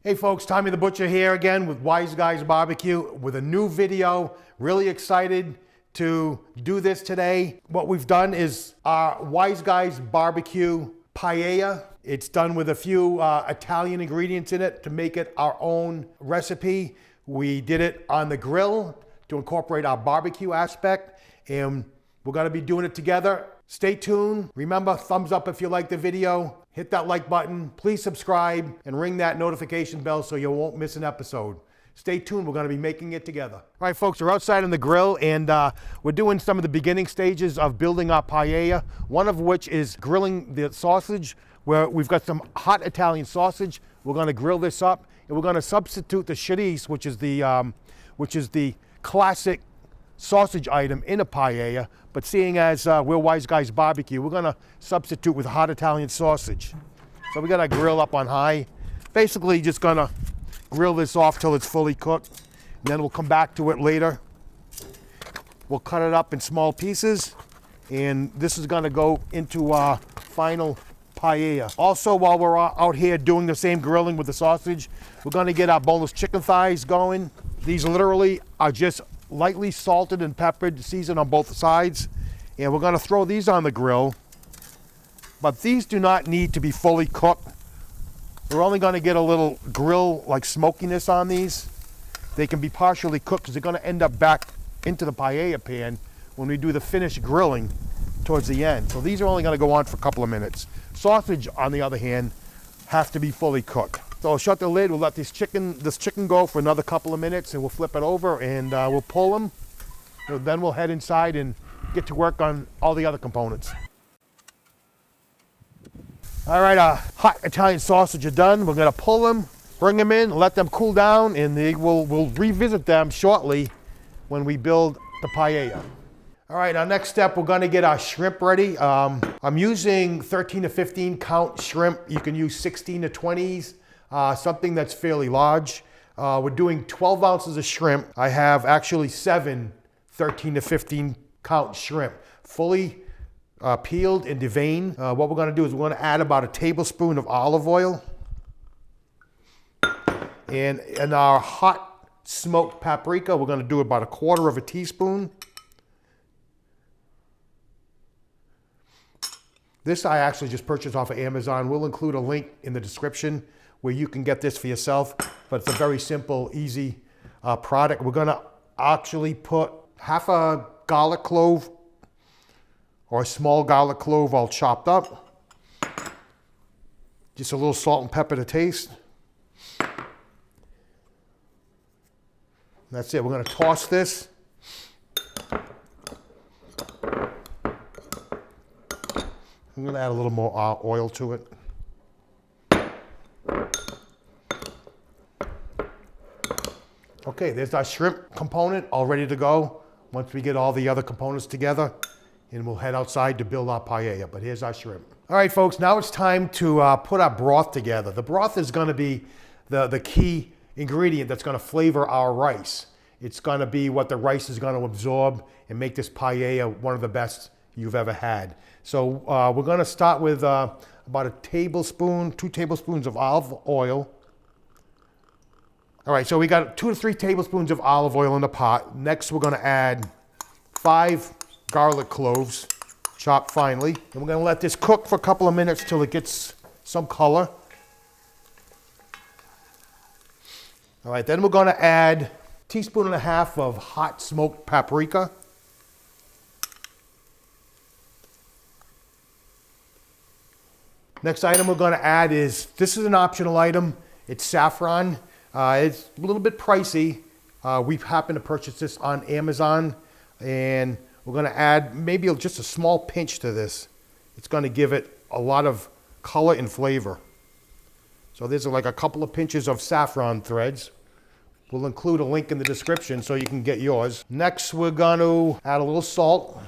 Hey folks, Tommy the Butcher here again with Wise Guys BBQ with a new video. Really excited to do this today. What we've done is our Wise Guys BBQ Paella. It's done with a few Italian ingredients in it to make it our own recipe. We did it on the grill to incorporate our barbecue aspect, and we're gonna be doing it together. Stay tuned. Remember, thumbs up if you like the video. Hit that like button. Please subscribe and ring that notification bell so you won't miss an episode. Stay tuned. We're going to be making it together. All right, folks, we're outside on the grill, and we're doing some of the beginning stages of building our paella, one of which is grilling the sausage, where we've got some hot Italian sausage. We're going to grill this up, and we're going to substitute the chorizo, which is the classic sausage item in a paella, but seeing as we're Wise Guys BBQ, we're gonna substitute with hot Italian sausage. So we got our grill up on high. Basically just gonna grill this off till it's fully cooked, and then we'll come back to it later. We'll cut it up in small pieces, and this is gonna go into our final paella. Also, while we're out here doing the same grilling with the sausage, we're gonna get our boneless chicken thighs going. These literally are just lightly salted and peppered, seasoned on both sides, and we're going to throw these on the grill, but these do not need to be fully cooked. We're only going to get a little grill like smokiness on these. They can be partially cooked because they're going to end up back into the paella pan when we do the finished grilling towards the end. So these are only going to go on for a couple of minutes. Sausage, on the other hand, have to be fully cooked. So I'll shut the lid, we'll let this chicken go for another couple of minutes, and we'll flip it over and we'll pull them. Then we'll head inside and get to work on all the other components. All right, our hot Italian sausage are done. We're gonna pull them, bring them in, let them cool down, and we'll revisit them shortly when we build the paella. All right, our next step, we're gonna get our shrimp ready. I'm using 13 to 15 count shrimp. You can use 16 to 20s. Something that's fairly large. We're doing 12 ounces of shrimp. I have actually 7 13 to 15 count shrimp, fully peeled and deveined. What we're gonna do is we're gonna add about a tablespoon of olive oil. And in our hot smoked paprika, we're gonna do about a quarter of a teaspoon. This I actually just purchased off of Amazon. We'll include a link in the description where you can get this for yourself, but it's a very simple, easy product. We're gonna actually put half a garlic clove or a small garlic clove all chopped up. Just a little salt and pepper to taste. That's it, we're gonna toss this. I'm gonna add a little more oil to it. Okay, there's our shrimp component all ready to go. Once we get all the other components together, and we'll head outside to build our paella, but here's our shrimp. All right, folks, now it's time to put our broth together. The broth is gonna be the key ingredient that's gonna flavor our rice. It's gonna be what the rice is gonna absorb and make this paella one of the best you've ever had. So we're gonna start with about a tablespoon, 2 tablespoons of olive oil. All right, so we got 2 to 3 tablespoons of olive oil in the pot. Next, we're gonna add 5 garlic cloves, chopped finely. And we're gonna let this cook for a couple of minutes till it gets some color. All right, then we're gonna add 1.5 teaspoons of hot smoked paprika. Next item we're gonna add is, this is an optional item, it's saffron. It's a little bit pricey. We've happened to purchase this on Amazon, and we're gonna add maybe just a small pinch to this. It's gonna give it a lot of color and flavor. So there's like a couple of pinches of saffron threads. We'll include a link in the description so you can get yours. Next, we're gonna add a little salt.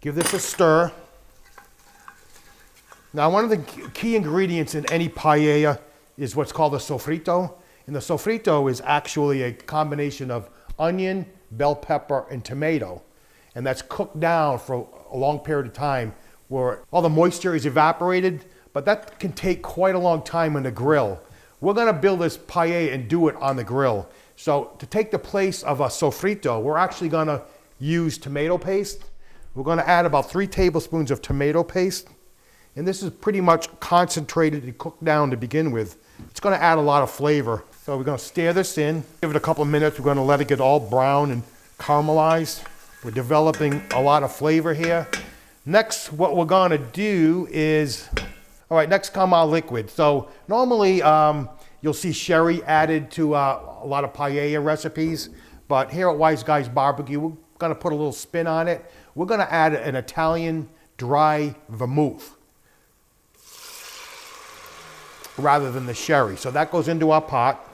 Give this a stir. Now, one of the key ingredients in any paella is what's called a sofrito. And the sofrito is actually a combination of onion, bell pepper, and tomato. And that's cooked down for a long period of time where all the moisture is evaporated, but that can take quite a long time on the grill. We're gonna build this paella and do it on the grill. So to take the place of a sofrito, we're actually gonna use tomato paste. We're gonna add about 3 tablespoons of tomato paste. And this is pretty much concentrated and cooked down to begin with. It's gonna add a lot of flavor. So we're gonna stir this in, give it a couple of minutes. We're gonna let it get all brown and caramelized. We're developing a lot of flavor here. Next, what we're gonna do is, all right, next come our liquid. So normally you'll see sherry added to a lot of paella recipes, but here at Wise Guys BBQ, we're gonna put a little spin on it. We're gonna add an Italian dry vermouth rather than the sherry. So that goes into our pot.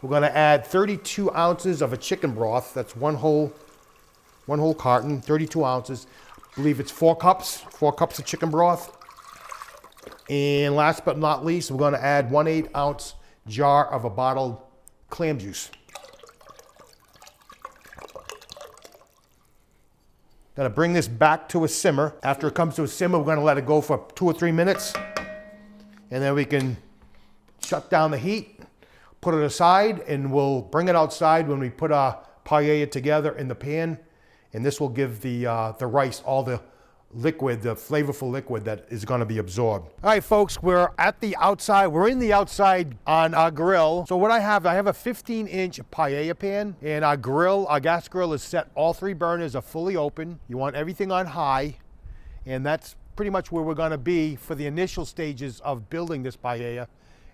We're gonna add 32 ounces of a chicken broth. That's one whole carton, 32 ounces. I believe it's 4 cups of chicken broth. And last but not least, we're gonna add 1/8 ounce jar of a bottled clam juice. Gonna bring this back to a simmer. After it comes to a simmer, we're gonna let it go for 2 or 3 minutes. And then we can shut down the heat, put it aside, and we'll bring it outside when we put our paella together in the pan. And this will give the rice all the liquid, the flavorful liquid that is gonna be absorbed. All right, folks, we're at the outside. We're in the outside on our grill. So what I have a 15-inch paella pan, and our grill, our gas grill is set. All 3 burners are fully open. You want everything on high, and that's pretty much where we're gonna be for the initial stages of building this paella.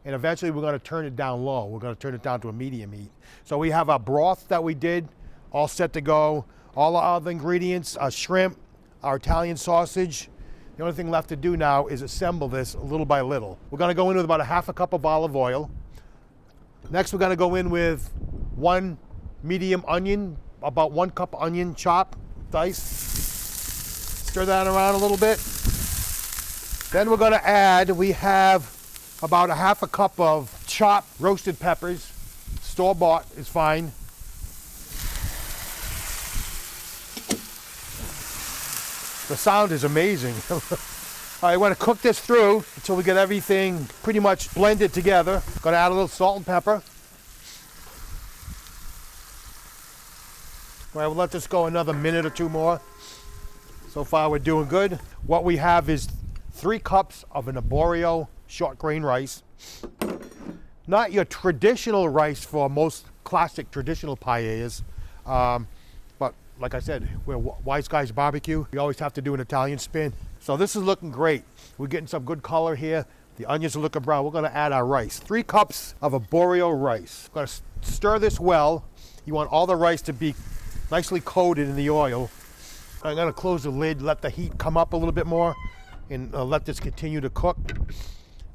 And eventually we're gonna turn it down low. We're gonna turn it down to a medium heat. So we have our broth that we did, all set to go. All our other ingredients, our shrimp, our Italian sausage. The only thing left to do now is assemble this little by little. We're gonna go in with about a 1/2 cup of olive oil. Next, we're gonna go in with 1 medium onion, about 1 cup onion chop, diced. Stir that around a little bit. Then we're gonna add, we have about a 1/2 cup of chopped roasted peppers. Store-bought is fine. The sound is amazing. All right, I want to cook this through until we get everything pretty much blended together. Gonna add a little salt and pepper. All right, we'll let this go another minute or 2 more. So far, we're doing good. What we have is 3 cups of an arborio short grain rice. Not your traditional rice for most classic traditional paellas. But like I said, we're Wise Guys BBQ. We always have to do an Italian spin. So this is looking great. We're getting some good color here. The onions are looking brown. We're gonna add our rice. 3 cups of arborio rice. Gonna stir this well. You want all the rice to be nicely coated in the oil. I'm gonna close the lid, let the heat come up a little bit more, and let this continue to cook.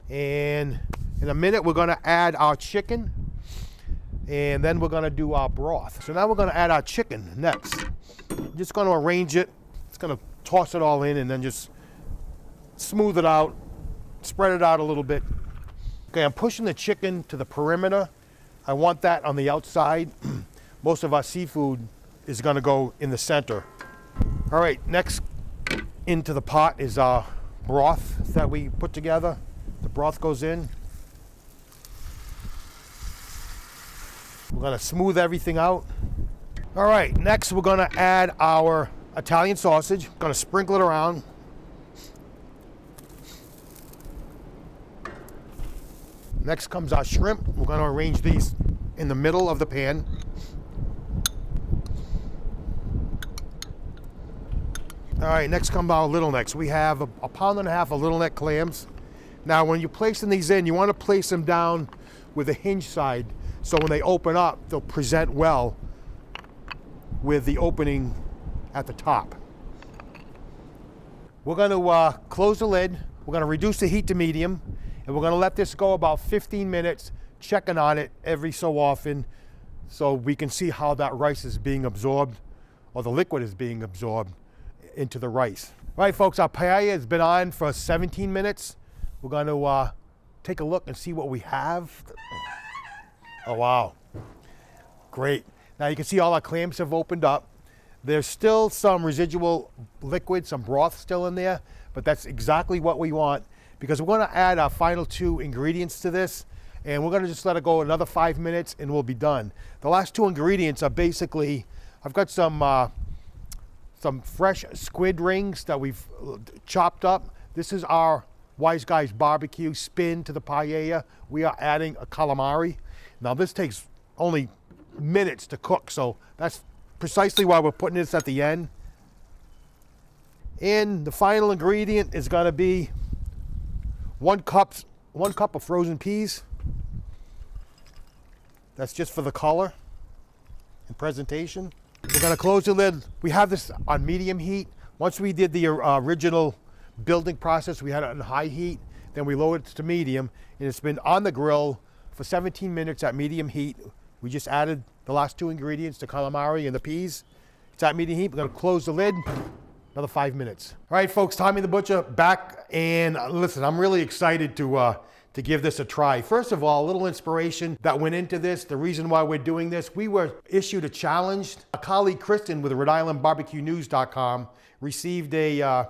And in a minute, we're gonna add our chicken, and then we're gonna do our broth. So now we're gonna add our chicken next. I'm just gonna arrange it. It's gonna toss it all in and then just smooth it out, spread it out a little bit. Okay, I'm pushing the chicken to the perimeter. I want that on the outside. Most of our seafood is gonna go in the center. All right, next into the pot is our broth that we put together. The broth goes in. We're gonna smooth everything out. All right, next we're gonna add our Italian sausage. Gonna sprinkle it around. Next comes our shrimp. We're gonna arrange these in the middle of the pan. All right, next come our little necks. We have a 1.5 pound of little neck clams. Now, when you're placing these in, you want to place them down with a hinge side, so when they open up, they'll present well with the opening at the top. We're going to close the lid. We're going to reduce the heat to medium, and we're going to let this go about 15 minutes, checking on it every so often, so we can see how that rice is being absorbed, or the liquid is being absorbed into the rice. All right, folks, our paella has been on for 17 minutes. We're going to take a look and see what we have. Oh, wow. Great. Now you can see all our clams have opened up. There's still some residual liquid, some broth still in there, but that's exactly what we want. because we're gonna add our final 2 ingredients to this, and we're gonna just let it go another 5 minutes and we'll be done. The last 2 ingredients are basically, I've got some fresh squid rings that we've chopped up. This is our Wise Guys BBQ spin to the paella. We are adding a calamari. Now this takes only minutes to cook, so that's precisely why we're putting this at the end. And the final ingredient is gonna be 1 cup of frozen peas. That's just for the color and presentation. We're gonna close the lid. We have this on medium heat. Once we did the original building process, we had it on high heat, then we lowered it to medium, and it's been on the grill for 17 minutes at medium heat. We just added the last 2 ingredients, the calamari and the peas. It's at medium heat. We're gonna close the lid, another 5 minutes. All right, folks, Tommy the Butcher back, and listen, I'm really excited to give this a try. First of all, a little inspiration that went into this. The reason why we're doing this, we were issued a challenge. A colleague, Kristen, with Rhode Island BBQnews.com, received a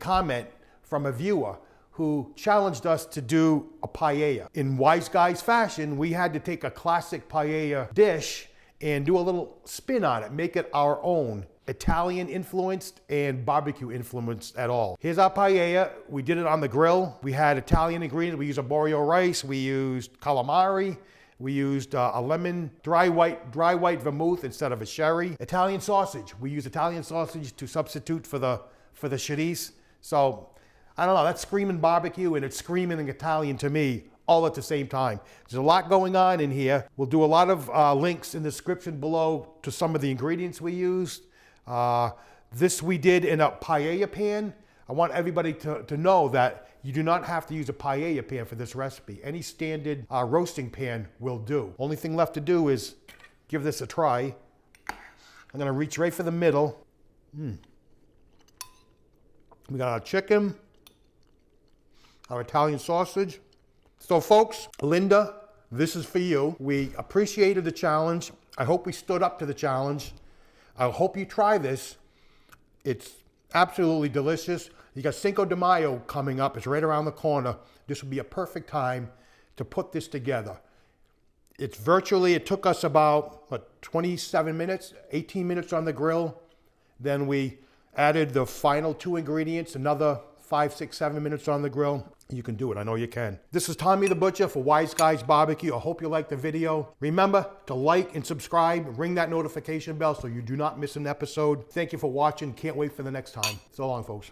comment from a viewer who challenged us to do a paella. In Wise Guys fashion, we had to take a classic paella dish and do a little spin on it, make it our own, Italian influenced and barbecue influenced at all. Here's our paella. We did it on the grill. We had Italian ingredients. We used arborio rice. We used calamari. We used a lemon, dry white vermouth instead of a sherry. Italian sausage. We use Italian sausage to substitute for the chorizo. So I don't know, that's screaming barbecue and it's screaming Italian to me all at the same time. There's a lot going on in here. We'll do a lot of links in the description below to some of the ingredients we used. This we did in a paella pan. I want everybody to know that you do not have to use a paella pan for this recipe. Any standard roasting pan will do. Only thing left to do is give this a try. I'm gonna reach right for the middle. We got our chicken, our Italian sausage. So folks, Linda, this is for you. We appreciated the challenge. I hope we stood up to the challenge. I hope you try this. It's absolutely delicious. You got Cinco de Mayo coming up. It's right around the corner. This would be a perfect time to put this together. It took us about 27 minutes, 18 minutes on the grill. Then we added the final 2 ingredients, another 5, 6, 7 minutes on the grill. You can do it, I know you can. This is Tommy the Butcher for Wise Guys BBQ. I hope you liked the video. Remember to like and subscribe, ring that notification bell so you do not miss an episode. Thank you for watching. Can't wait for the next time. So long, folks.